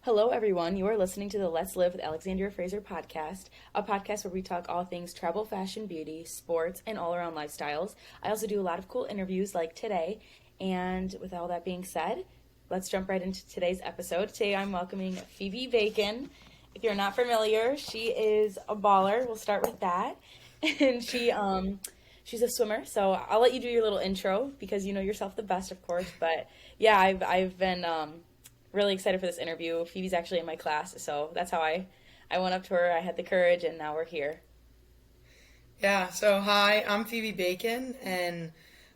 Hello, everyone. You are listening to the Let's Live with Alexandria Fraser podcast, a podcast where we talk all things travel, fashion, beauty, sports, and all around lifestyles. I also do a lot of cool interviews like today. And with all that being said, let's jump right into today's episode. Today I'm welcoming Phoebe Bacon. If you're not familiar, she is a baller. We'll start with that. And she's a swimmer, so I'll let you do your little intro because you know yourself the best, of course. But yeah, I've been really excited for this interview. Phoebe's actually in my class, so that's how I went up to her. I had the courage, and now we're here. Yeah, so hi, I'm Phoebe Bacon, and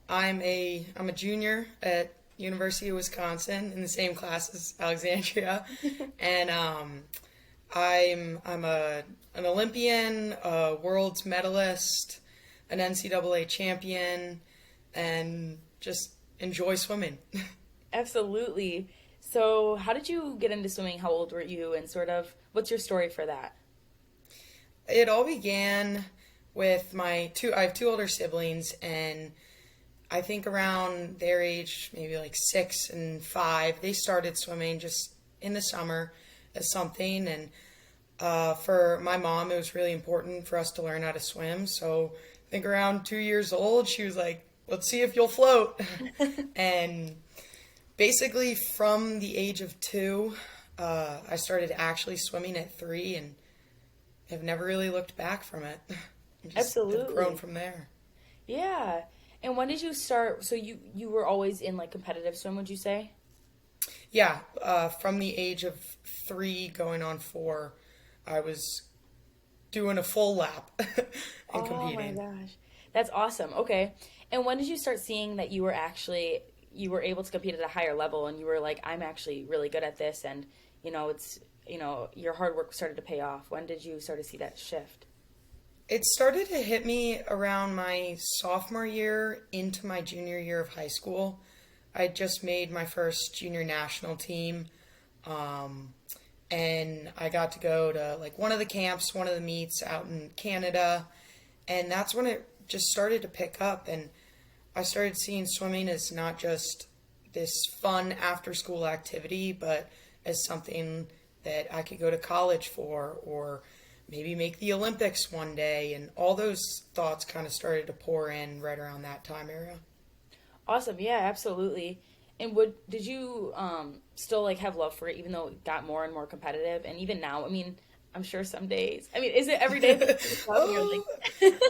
I'm a junior at University of Wisconsin in the same class as Alexandria, and I'm an Olympian, a world's medalist, an NCAA champion, and just enjoy swimming. Absolutely. So, how did you get into swimming? How old were you? And sort of, what's your story for that? It all began with I have two older siblings, and I think around their age, maybe like 6 and 5, they started swimming just in the summer as something. And for my mom, it was really important for us to learn how to swim. So I think around 2 years old, she was like, let's see if you'll float. And basically from the age of 2, I started actually swimming at 3 and have never really looked back from it. Just Absolutely. have grown from there. Yeah. And when did you start? So you were always in like competitive swim, would you say? Yeah, from the age of 3 going on 4, I was doing a full lap and competing. Oh my gosh. That's awesome. Okay. And when did you start seeing that you were able to compete at a higher level and you were like, I'm actually really good at this and your hard work started to pay off? When did you start to see that shift? It started to hit me around my sophomore year into my junior year of high school. I just made my first junior national team, and I got to go to like one of the camps, one of the meets out in Canada, and that's when it just started to pick up, and I started seeing swimming as not just this fun after school activity, but as something that I could go to college for or maybe make the Olympics one day. And all those thoughts kind of started to pour in right around that time era. Awesome. Yeah, absolutely. And did you still like have love for it even though it got more and more competitive? And even now, I mean, I'm sure some days. I mean, is it every day that you wake up and you're like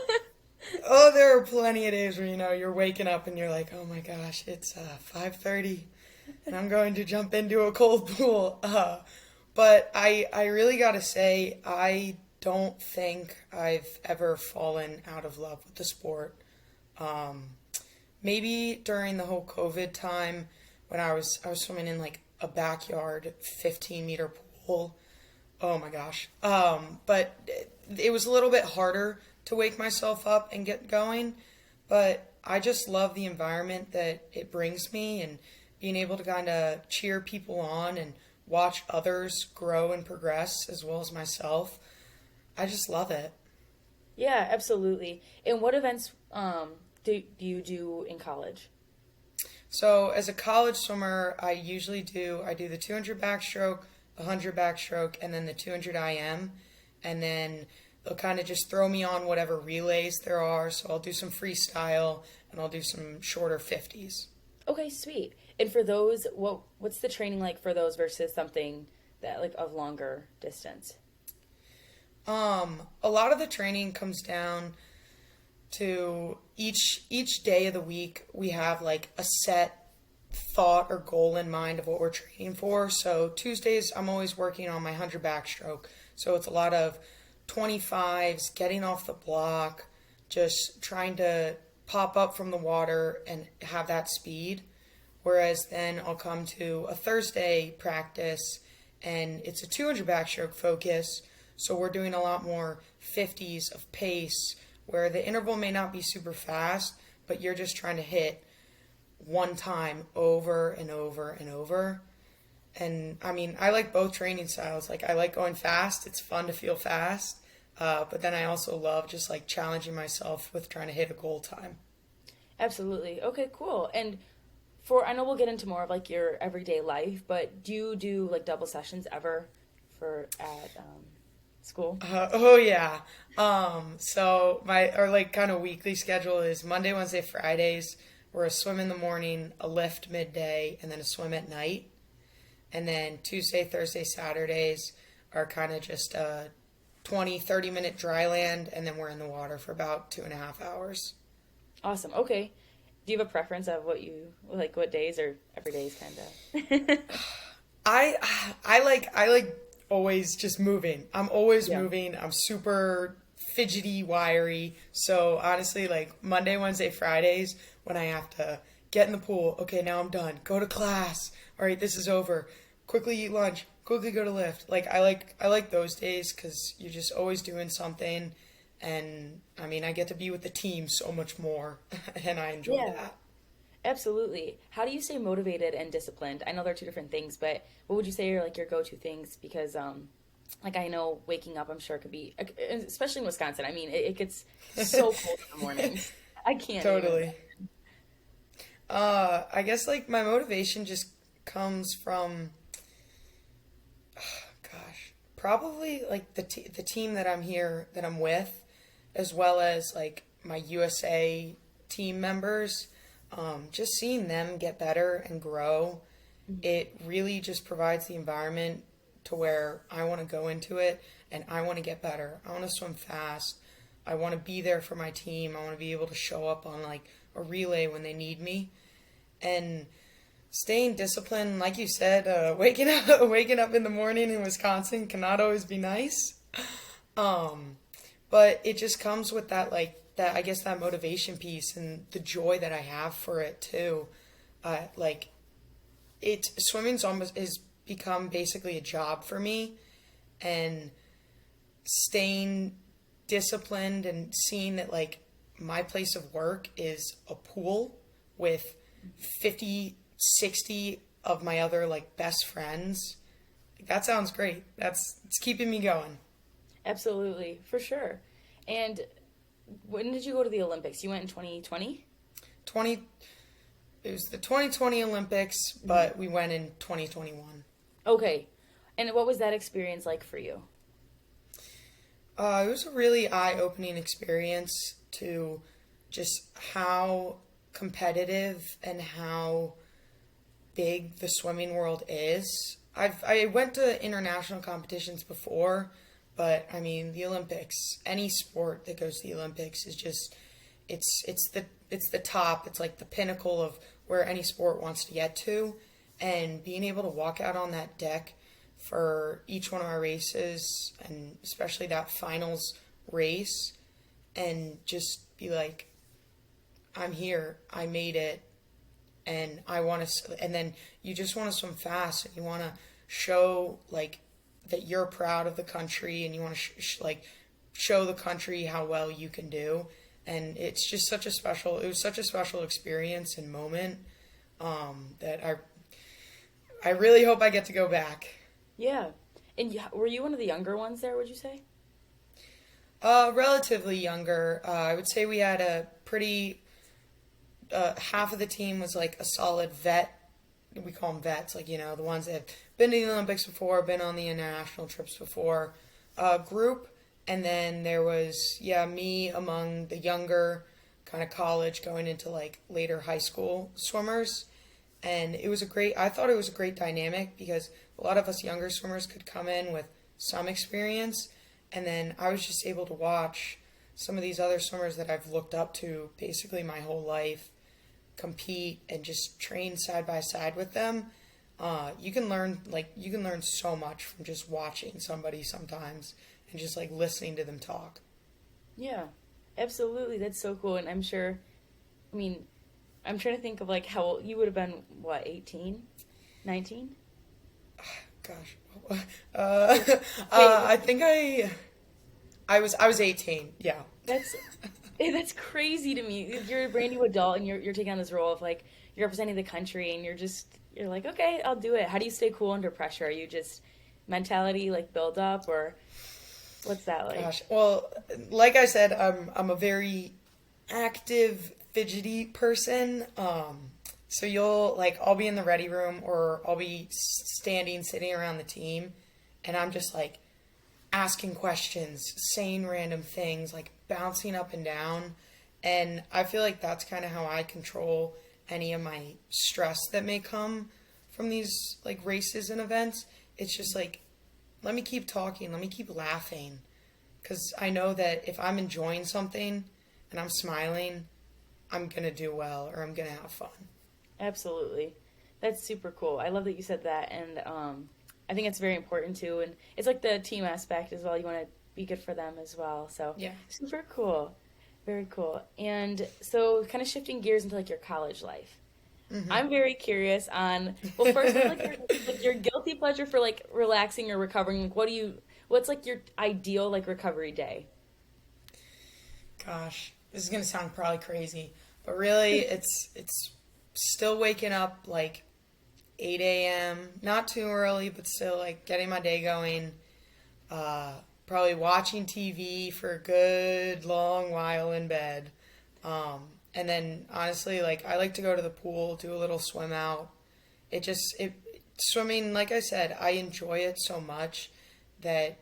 Oh, there are plenty of days where, you're waking up and you're like, oh my gosh, it's 5:30 and I'm going to jump into a cold pool. But I really got to say, I don't think I've ever fallen out of love with the sport. Maybe during the whole COVID time when I was swimming in like a backyard 15-meter pool. Oh my gosh. But it was a little bit harder to wake myself up and get going, but I just love the environment that it brings me and being able to kind of cheer people on and watch others grow and progress as well as myself. I just love it. Yeah, absolutely. And what events do you do in college? So as a college swimmer, I do the 200 backstroke, the 100 backstroke, and then the 200 IM, and then they'll kind of just throw me on whatever relays there are. So I'll do some freestyle and I'll do some shorter 50s. Okay, sweet. And for those, what's the training like for those versus something that like of longer distance? A lot of the training comes down to each day of the week we have like a set thought or goal in mind of what we're training for. So Tuesdays I'm always working on my 100 backstroke. So it's a lot of 25s, getting off the block, just trying to pop up from the water and have that speed. Whereas then I'll come to a Thursday practice and it's a 200 backstroke focus. So we're doing a lot more 50s of pace where the interval may not be super fast, but you're just trying to hit one time over and over and over. And I mean, I like both training styles. Like I like going fast. It's fun to feel fast. But then I also love just like challenging myself with trying to hit a goal time. Absolutely. Okay, cool. And I know we'll get into more of like your everyday life, but do you do like double sessions ever for at school? Oh yeah. So my or like kind of weekly schedule is Monday, Wednesday, Fridays. We're a swim in the morning, a lift midday, and then a swim at night. And then Tuesday, Thursday, Saturdays are kind of just a 20-30 minute dry land, and then we're in the water for about 2.5 hours. Awesome. Okay. Do you have a preference of what you like, what days or every day is kind of? I like always just moving. I'm always Yeah. moving. I'm super fidgety, wiry. So honestly, like Monday, Wednesday, Fridays, when I have to get in the pool, okay, now I'm done. Go to class. All right, this is over. Quickly eat lunch. Quickly go to lift. Like I like those days because you're just always doing something, and I mean I get to be with the team so much more, and I enjoy Yeah. that. Absolutely. How do you stay motivated and disciplined? I know they're two different things, but what would you say are like your go-to things? Because like I know waking up, I'm sure could be, especially in Wisconsin. I mean, it gets so cold in the mornings. I can't even. Totally. I guess like my motivation just comes from, gosh, probably like the team that I'm here that I'm with, as well as like my USA team members. Just seeing them get better and grow, it really just provides the environment to where I want to go into it and I want to get better. I want to swim fast. I want to be there for my team. I want to be able to show up on like a relay when they need me. And staying disciplined, like you said, waking up in the morning in Wisconsin cannot always be nice. Um, but it just comes with that like that I guess that motivation piece and the joy that I have for it too. Like it swimming's almost is become basically a job for me, and staying disciplined and seeing that like my place of work is a pool with 50, 60 of my other like best friends. That sounds great. It's keeping me going. Absolutely, for sure. And when did you go to the Olympics? You went in 2020? 20 It was the 2020 Olympics, but we went in 2021. Okay. And what was that experience like for you? It was a really eye-opening experience to just how competitive and how big the swimming world is. I went to international competitions before, but I mean the Olympics, any sport that goes to the Olympics is just it's the top. It's like the pinnacle of where any sport wants to get to, and being able to walk out on that deck for each one of our races, and especially that finals race, and just be like, I'm here, I made it, and I want to, and then you just want to swim fast, and you want to show like that you're proud of the country, and you want to like show the country how well you can do, and it's just it was such a special experience and moment, that I really hope I get to go back. Yeah. And were you one of the younger ones there, would you say? Relatively younger. I would say we had a pretty, half of the team was like a solid vet. We call them vets, like, the ones that have been to the Olympics before, been on the international trips before, group. And then there was, me among the younger kind of college going into like later high school swimmers. And I thought it was a great dynamic because a lot of us younger swimmers could come in with some experience. And then I was just able to watch some of these other swimmers that I've looked up to basically my whole life compete and just train side by side with them. You can learn so much from just watching somebody sometimes and just like listening to them talk. Yeah. Absolutely. That's so cool. And I'm sure, I mean, I'm trying to think of like how old you would have been, what, 18? 19? Gosh. I think I was 18. Yeah. That's that's crazy to me. You're a brand new adult and you're taking on this role of like you're representing the country and you're like, okay, I'll do it. How do you stay cool under pressure? Are you just mentality like build up, or what's that like? Gosh. Well, like I said, I'm a very active, fidgety person. So I'll be in the ready room or I'll be sitting around the team, and I'm just like asking questions, saying random things, like bouncing up and down. And I feel like that's kind of how I control any of my stress that may come from these like races and events. It's just like, let me keep talking, let me keep laughing. Because I know that if I'm enjoying something and I'm smiling, I'm going to do well or I'm going to have fun. Absolutely. That's super cool. I love that you said that. And I think it's very important too. And it's like the team aspect as well. You want to be good for them as well. So Yeah. super cool. Very cool. And so kind of shifting gears into like your college life. Mm-hmm. I'm very curious on, well, first, like your guilty pleasure for like relaxing or recovering. Like, what's like your ideal like recovery day? Gosh, this is going to sound probably crazy, but really it's still waking up like 8 a.m. Not too early, but still like getting my day going. Probably watching TV for a good long while in bed. And then honestly, like I like to go to the pool, do a little swim out. Swimming, like I said, I enjoy it so much that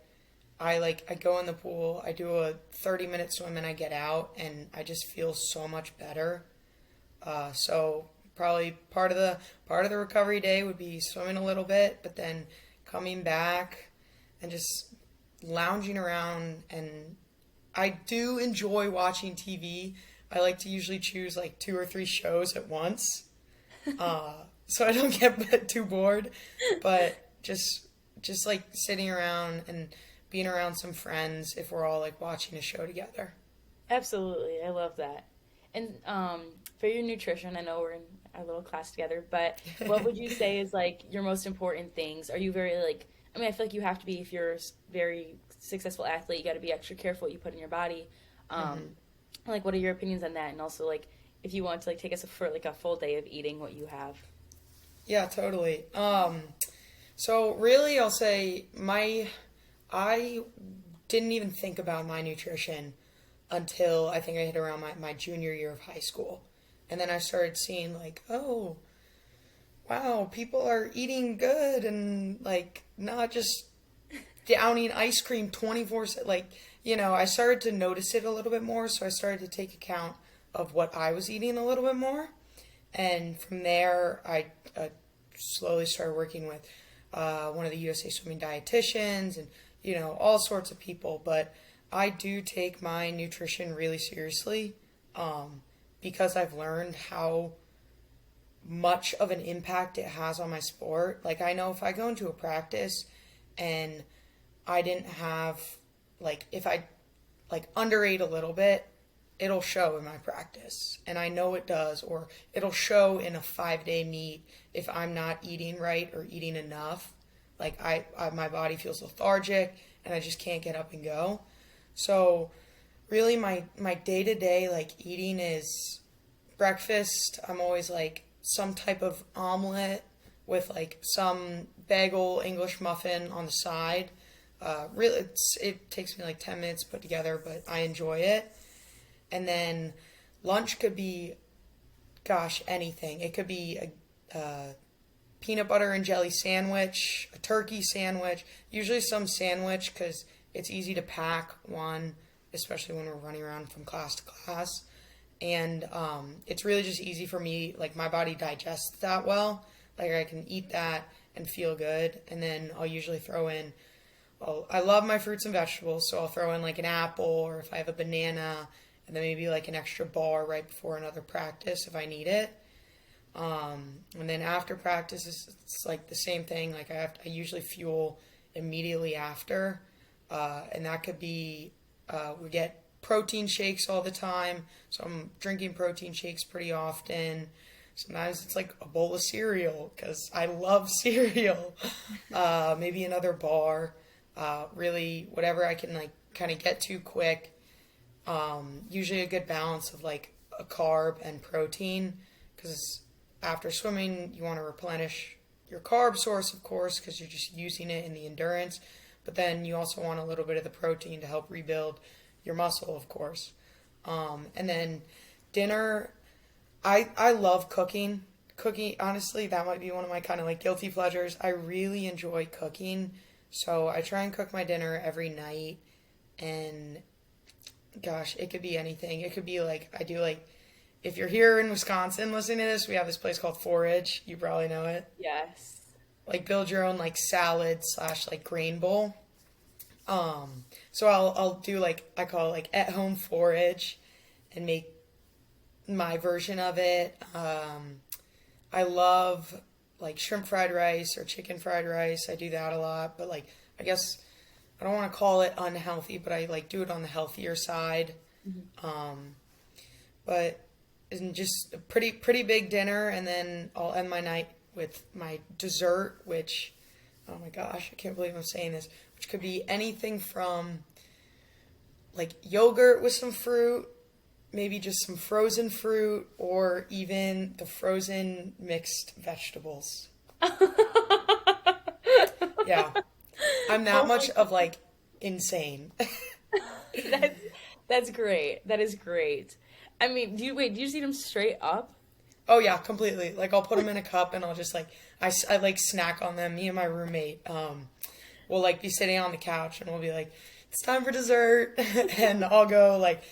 I go in the pool, I do a 30-minute swim and I get out and I just feel so much better. So probably part of the recovery day would be swimming a little bit, but then coming back and just lounging around. And I do enjoy watching TV. I like to usually choose like 2 or 3 shows at once, so I don't get too bored. But just like sitting around and being around some friends if we're all like watching a show together. Absolutely. I love that. And for your nutrition, I know we're in our little class together, but what would you say is like your most important things? Are you very like, I mean, I feel like you have to be, if you're a very successful athlete, you got to be extra careful what you put in your body. Like, what are your opinions on that? And also, like, if you want to like take us for like a full day of eating, what you have. Yeah, totally. So really, I'll say I didn't even think about my nutrition until I think I hit around my junior year of high school. And then I started seeing like, oh, wow, people are eating good and like not just downing ice cream 24/7. Like, I started to notice it a little bit more. So I started to take account of what I was eating a little bit more. And from there, I slowly started working with one of the USA Swimming dietitians and, all sorts of people. But I do take my nutrition really seriously because I've learned how much of an impact it has on my sport. Like, I know if I go into a practice and I didn't have, like, if I, like, underate a little bit, it'll show in my practice. And I know it does. Or it'll show in a 5-day meet if I'm not eating right or eating enough. Like, my body feels lethargic and I just can't get up and go. So really my day-to-day like eating is breakfast. I'm always like some type of omelet with like some bagel English muffin on the side. Really it takes me like 10 minutes to put together, but I enjoy it. And then lunch could be, gosh, anything. It could be a peanut butter and jelly sandwich, a turkey sandwich, usually some sandwich because it's easy to pack one, especially when we're running around from class to class. And it's really just easy for me, like my body digests that well. Like I can eat that and feel good. And then I'll usually throw in, I love my fruits and vegetables, so I'll throw in like an apple or if I have a banana, and then maybe like an extra bar right before another practice if I need it. And then after practice, it's like the same thing. Like I usually fuel immediately after. And that could be, we get protein shakes all the time. So I'm drinking protein shakes pretty often. Sometimes it's like a bowl of cereal because I love cereal. Maybe another bar. Really whatever I can like kind of get to quick. Usually a good balance of like a carb and protein because after swimming you want to replenish your carb source, of course, because you're just using it in the endurance. But then you also want a little bit of the protein to help rebuild your muscle, of course. And then dinner, I love cooking. cooking, honestly, that might be one of my kind of like guilty pleasures. I really enjoy cooking. So I try and cook my dinner every night. And gosh, it could be anything. It could be like, I do like, if you're here in Wisconsin listening to this, we have this place called Forage. You probably know it. Yes. Like build your own like salad slash like grain bowl. So I'll do like, I call it like at home forage and make my version of it. I love like shrimp fried rice or chicken fried rice. I do that a lot, but like, I guess I don't want to call it unhealthy, but I like do it on the healthier side. But it's just a pretty big dinner, and then I'll end my night with my dessert, which, oh my gosh, I can't believe I'm saying this, which could be anything from like yogurt with some fruit, maybe just some frozen fruit, or even the frozen mixed vegetables. Yeah. I'm that much of like insane. That's great. That is great. I mean, do you just eat them straight up? Oh yeah, completely. Like I'll put them in a cup and I'll just like, I like snack on them. Me and my roommate, will like be sitting on the couch and we'll be like, it's time for dessert. And I'll go like,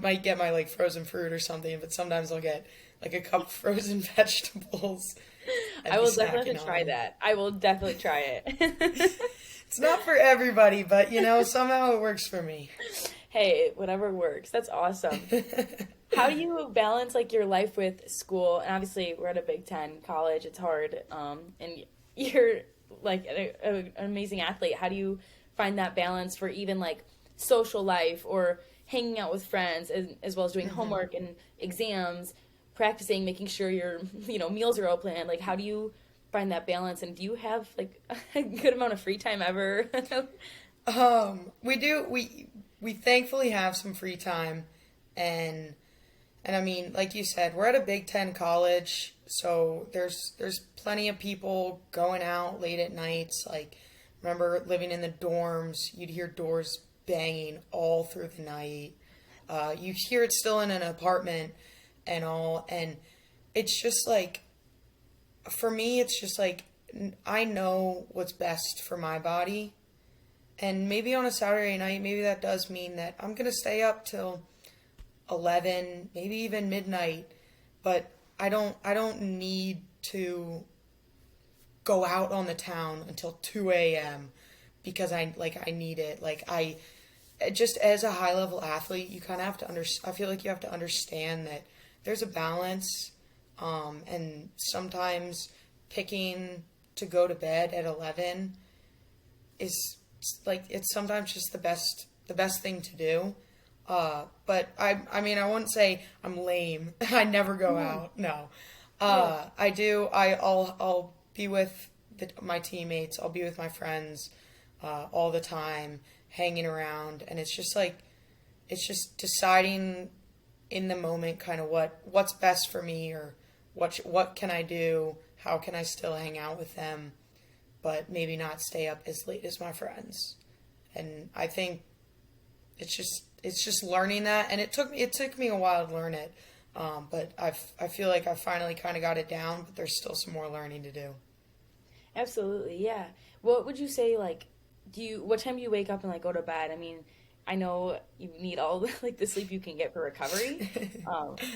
might get my like frozen fruit or something, but sometimes I'll get like a cup of frozen vegetables. I will definitely try that. I will definitely try it. It's not for everybody, but you know, somehow it works for me. Hey, whatever works. That's awesome. How do you balance like your life with school? And obviously, we're at a Big Ten college. It's hard. And you're like an amazing athlete. How do you find that balance for even like social life or hanging out with friends, as well as doing homework and exams, practicing, making sure your meals are all planned? Like, how do you find that balance? And do you have like a good amount of free time ever? We do. We thankfully have some free time, and I mean, like you said, we're at a Big Ten college, so there's plenty of people going out late at nights. Like, remember living in the dorms, you'd hear doors banging all through the night. You hear it still in an apartment and all, and it's just like, for me, it's just like, I know what's best for my body. And maybe on a Saturday night, maybe that does mean that I'm going to stay up till 11, maybe even midnight, but I don't need to go out on the town until 2 a.m. because I need it. Like, just as a high level athlete, you kind of have to I feel like you have to understand that there's a balance, and sometimes picking to go to bed at 11 is like, it's sometimes just the best thing to do. But I mean, I wouldn't say I'm lame. I never go out. No. I do. I'll be with my teammates. I'll be with my friends, all the time, hanging around. And it's just like, it's just deciding in the moment kind of what's best for me, or what can I do? How can I still hang out with them, but maybe not stay up as late as my friends? And I think it's just learning that, and it took me a while to learn it, but I feel like I finally kind of got it down, but there's still some more learning to do. Absolutely, yeah. What would you say, like, what time do you wake up and like go to bed? I mean, I know you need all the, like, the sleep you can get for recovery,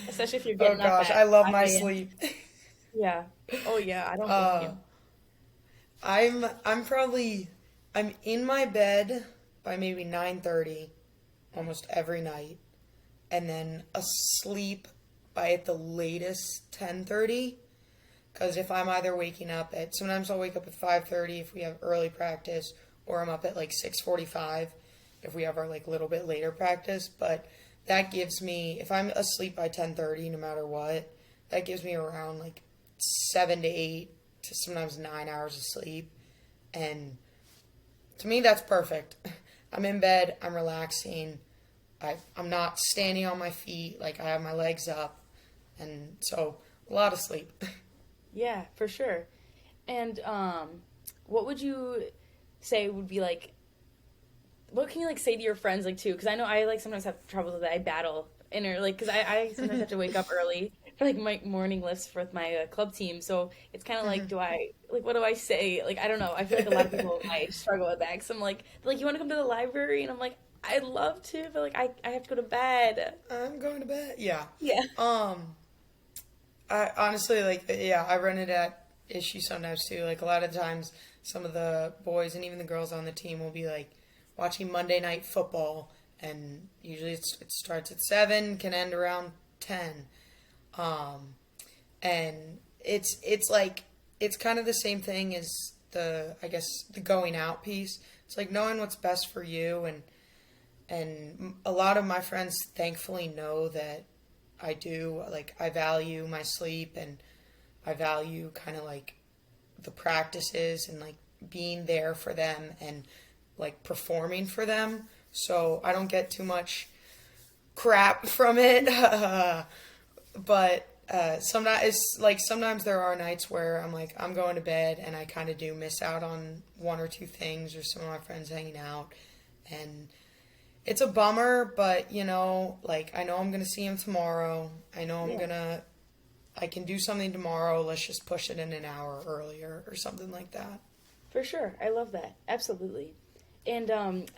especially if you're getting up at I love my 5 a.m. sleep. Yeah. Oh yeah, I don't blame you. I'm in my bed by maybe 9:30 almost every night, and then asleep by at the latest 10:30, because if I'm either waking up sometimes I'll wake up at 5:30 if we have early practice, or I'm up at like 6:45 if we have our like little bit later practice. But that gives me, if I'm asleep by 10:30 no matter what, that gives me around like 7 to 8 to sometimes 9 hours of sleep. And to me, that's perfect. I'm in bed, I'm relaxing, I'm not standing on my feet, like I have my legs up, and so a lot of sleep. Yeah, for sure. And what would you say would be like, what can you like say to your friends, like, too? Because I know I like sometimes have trouble with that. I battle inner, like, because I sometimes have to wake up early for like my morning lifts for my club team. So it's kind of like, what do I say? Like, I don't know. I feel like a lot of people might struggle with that. Because I'm like, they're like, you want to come to the library? And I'm like, I'd love to, but like, I have to go to bed. I'm going to bed. Yeah. Yeah. I honestly like, yeah, I run into that issue sometimes too. Like a lot of times, some of the boys and even the girls on the team will be like watching Monday Night Football, and usually it starts at 7, can end around 10. And it's like it's kind of the same thing as the, I guess, the going out piece. It's like knowing what's best for you, and a lot of my friends thankfully know that I do, like, I value my sleep, and I value kind of like the practices and like being there for them and like performing for them. So I don't get too much crap from it. But sometimes there are nights where I'm like, I'm going to bed and I kind of do miss out on one or two things or some of my friends hanging out. And it's a bummer, but like, I know I'm going to see him tomorrow. I know I can do something tomorrow. Let's just push it in an hour earlier or something like that. For sure. I love that. Absolutely. And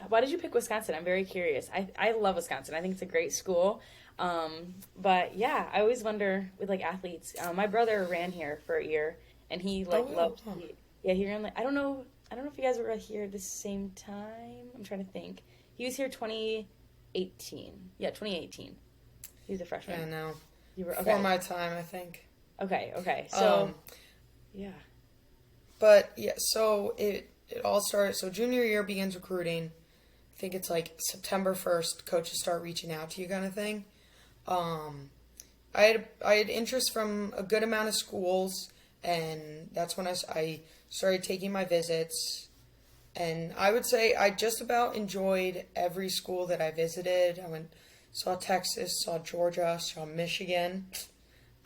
why did you pick Wisconsin? I'm very curious. I love Wisconsin. I think it's a great school. But yeah, I always wonder with like athletes. My brother ran here for a year, and he loved. He ran like, I don't know if you guys were here at the same time. I'm trying to think. He was here 2018. Yeah, 2018. He was a freshman. Yeah, no. You were okay. Before my time, I think. Okay. So, yeah. But yeah, so it all started. So junior year begins recruiting. I think it's like September 1st. Coaches start reaching out to you, kind of thing. I had interest from a good amount of schools, and that's when I started taking my visits. And I would say I just about enjoyed every school that I visited. Saw Texas, saw Georgia, saw Michigan.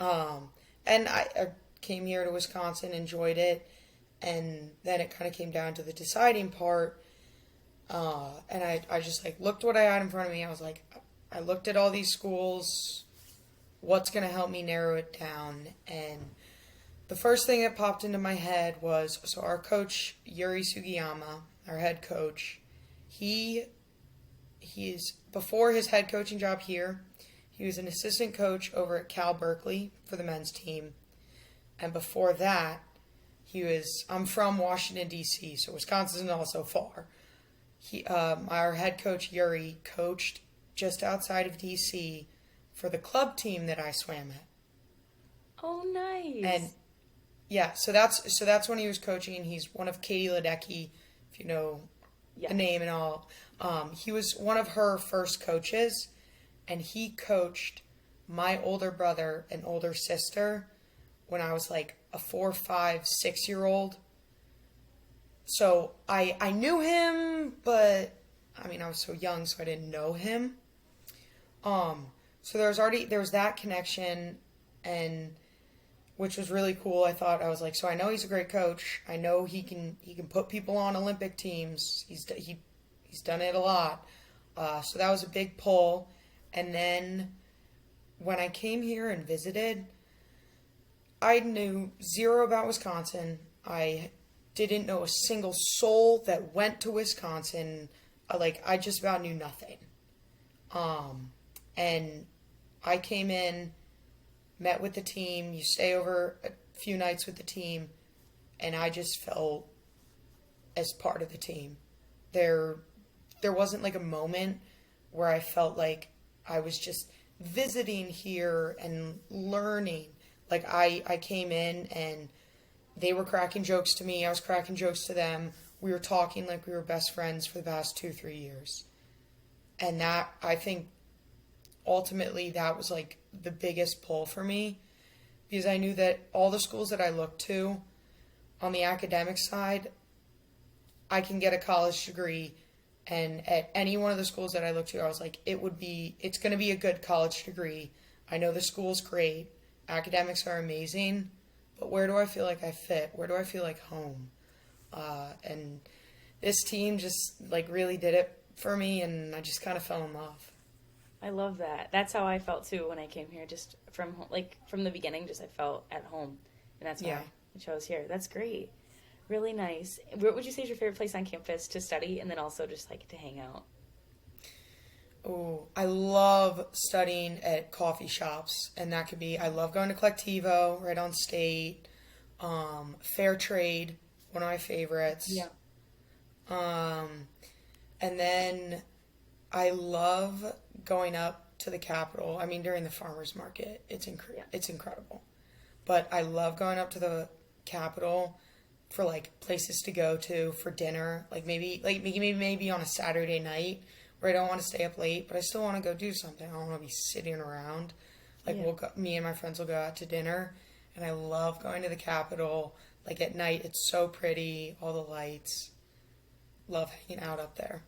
And I came here to Wisconsin, enjoyed it. And then it kind of came down to the deciding part. And I just like looked what I had in front of me. I was like, I looked at all these schools. What's going to help me narrow it down? And the first thing that popped into my head was, so our coach, Yuri Sugiyama, our head coach, he's before his head coaching job here, he was an assistant coach over at Cal Berkeley for the men's team. And before that, I'm from Washington, D.C., so Wisconsin isn't also far. Our head coach, Yuri, coached just outside of D.C. for the club team that I swam at. Oh, nice. And yeah, so that's when he was coaching. He's one of Katie Ledecky, if you know the name and all. He was one of her first coaches, and he coached my older brother and older sister when I was like a 4, 5, 6-year-old. So I knew him, but I mean, I was so young, so I didn't know him. So there was that connection, and which was really cool. I was like, so I know he's a great coach. I know he can put people on Olympic teams. He's done it a lot. So that was a big pull. And then when I came here and visited, I knew zero about Wisconsin. I didn't know a single soul that went to Wisconsin. I just about knew nothing. And I came in, met with the team. You stay over a few nights with the team, and I just felt as part of the team. There wasn't like a moment where I felt like I was just visiting here and learning. Like I came in and they were cracking jokes to me. I was cracking jokes to them. We were talking like we were best friends for the past 2-3 years. And that, I think, ultimately that was like the biggest pull for me, because I knew that all the schools that I looked to on the academic side, I can get a college degree. And at any one of the schools that I looked to, I was like, it's going to be a good college degree. I know the school's great. Academics are amazing. But where do I feel like I fit? Where do I feel like home? And this team just like really did it for me, and I just kind of fell in love. I love that. That's how I felt too when I came here. Just from home, like from the beginning, just I felt at home, and that's why I chose here. That's great. Really nice. What would you say is your favorite place on campus to study, and then also just like to hang out? Oh, I love studying at coffee shops, and that could be, I love going to Collectivo, right on State, Fair Trade, one of my favorites. Yeah. And then I love going up to the Capitol. I mean, during the farmers market, it's incredible. But I love going up to the Capitol for like places to go to for dinner, maybe on a Saturday night where I don't want to stay up late, but I still want to go do something. I don't want to be sitting around. Me and my friends will go out to dinner, and I love going to the Capitol. Like at night, it's so pretty, all the lights. Love hanging out up there.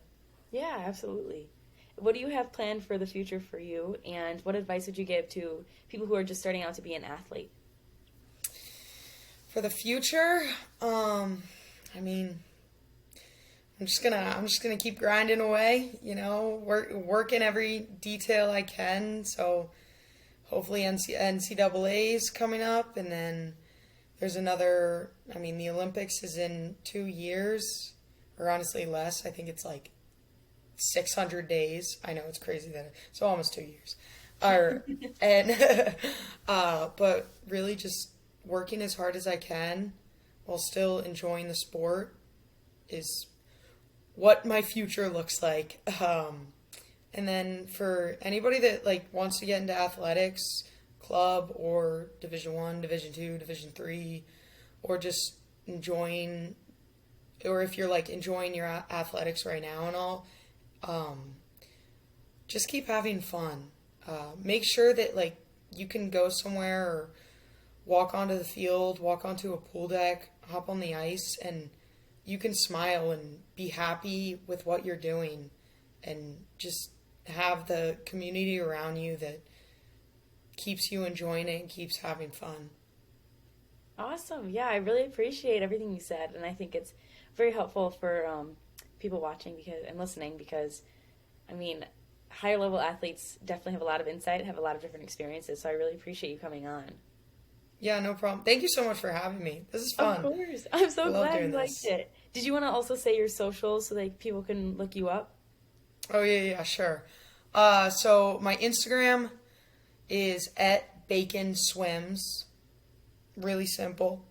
Yeah, absolutely. What do you have planned for the future for you, and what advice would you give to people who are just starting out to be an athlete? For the future, I mean, I'm just gonna keep grinding away, working every detail I can. So hopefully NCAA is coming up, and then there's another. I mean, the Olympics is in 2 years, or honestly less. I think it's like 600 days. I know it's crazy so almost 2 years. But really just working as hard as I can while still enjoying the sport is what my future looks like. And then for anybody that like wants to get into athletics, club or Division I, Division II, Division III, or just enjoying, or if you're like enjoying your athletics right now and all, just keep having fun. Make sure that like you can go somewhere or walk onto the field, walk onto a pool deck, hop on the ice, and you can smile and be happy with what you're doing and just have the community around you that keeps you enjoying it and keeps having fun. Awesome. Yeah, I really appreciate everything you said, and I think it's very helpful for people watching and listening because, I mean, higher level athletes definitely have a lot of insight, have a lot of different experiences, so I really appreciate you coming on. Yeah, no problem. Thank you so much for having me. This is fun. Of course. I'm so glad you liked it. Did you want to also say your socials so like people can look you up? Oh, yeah, sure. So my Instagram is @BaconSwims. Really simple.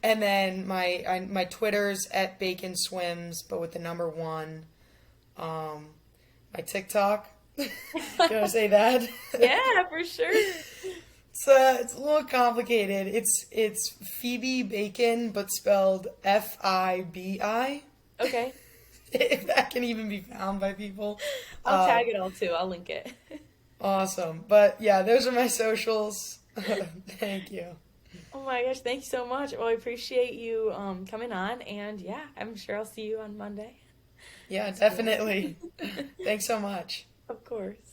And then my Twitter's @BaconSwims, but with the number 1. My TikTok. Can I say that? Yeah, for sure. It's a little complicated. It's Phoebe Bacon, but spelled Fibi. Okay. If that can even be found by people. I'll tag it all too. I'll link it. Awesome. But yeah, those are my socials. Thank you. Oh my gosh, thank you so much. Well, I appreciate you coming on, and yeah, I'm sure I'll see you on Monday. Yeah, definitely. Thanks so much. Of course.